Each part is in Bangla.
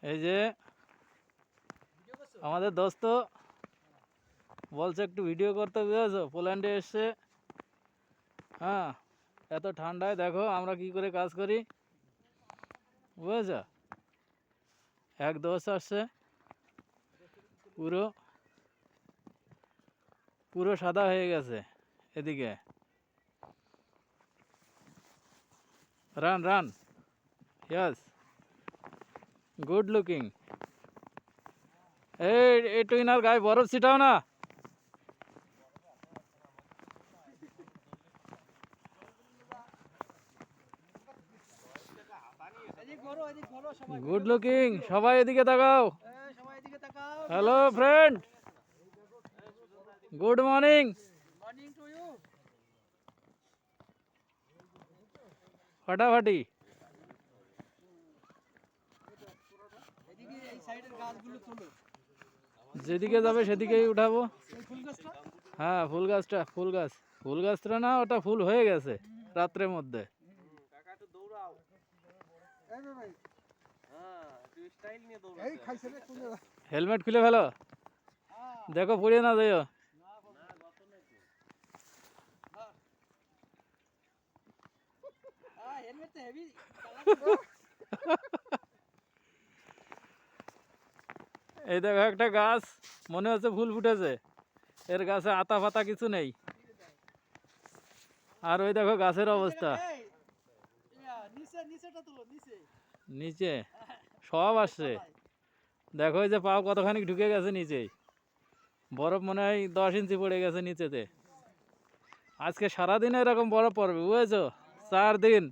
এই যে আমাদের দোস্ত বলছে একটু ভিডিও করতে, বুঝেছো? পোল্যান্ডে এসছে। হ্যাঁ, এত ঠান্ডায় দেখো আমরা কি করে কাজ করি, বুঝেছ? এক দোস্ত আসছে, পুরো পুরো সাদা হয়ে গেছে এদিকে। Run run, yes, good looking. এই একটু ইনার গায়ে বরফ ছিটাও না। গুড লুকিং, সবাই এদিকে তাকাও। Hello friend, good morning. ফাটাফাটি। যেদিকে যাবে সেদিকেই উঠাবো। হ্যাঁ, ফুল গাছটা, ফুল গাছটা না, ওটা ফুল হয়ে গেছে রাত্রের মধ্যে। হেলমেট খুলে ফেলো, দেখো পড়িয়ে না যাইও। এই দেখো একটা গাছ, মনে হচ্ছে ফুল ফুটেছে। এর গাছে আতা ফাতা কিছু নেই। আর ওই দেখো গাছের অবস্থা, নিচে সব আসছে। দেখো এই যে পাও কতখানি ঢুকে গেছে নিচে। বরফ মনে হয় 10 ইঞ্চি পড়ে গেছে নিচেতে। আজকে সারাদিন এরকম বরফ পড়বে, বুঝেছো? 4 দিন।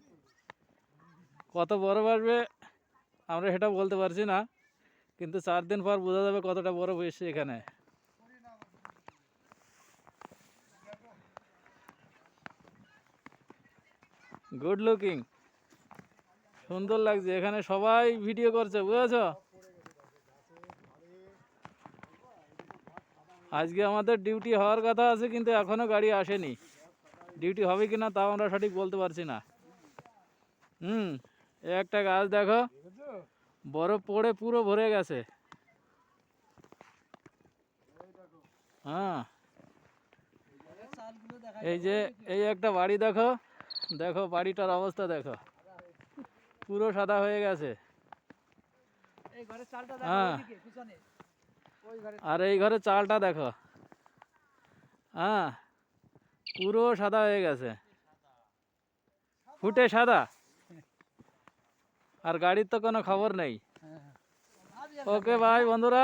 কত বরফ আসবে আমরা সেটা বলতে পারছি না, কিন্তু 4 দিন পর বোঝা যাবে কতটা বরফ এসছে এখানে। গুড লুকিং, সুন্দর লাগছে। এখানে সবাই ভিডিও করছে, বুঝেছো? আজকে আমাদের ডিউটি হওয়ার কথা আছে, কিন্তু এখনো গাড়ি আসেনি। ডিউটি হবে কিনা তাও আমরা সঠিক বলতে পারছি না। একটা গাছ দেখো, বরফ পড়ে পুরো ভরে গেছে। হ্যাঁ, এই যে এই একটা বাড়ি দেখো, দেখো বাড়িটার অবস্থা দেখো, পুরো সাদা হয়ে গেছে। হ্যাঁ, আর এই ঘরে চালটা দেখো, হ্যাঁ, পুরো সাদা হয়ে গেছে, ফুটে সাদা। আর গাড়ির তো কোনো খবর নেই। ওকে ভাই বন্ধুরা।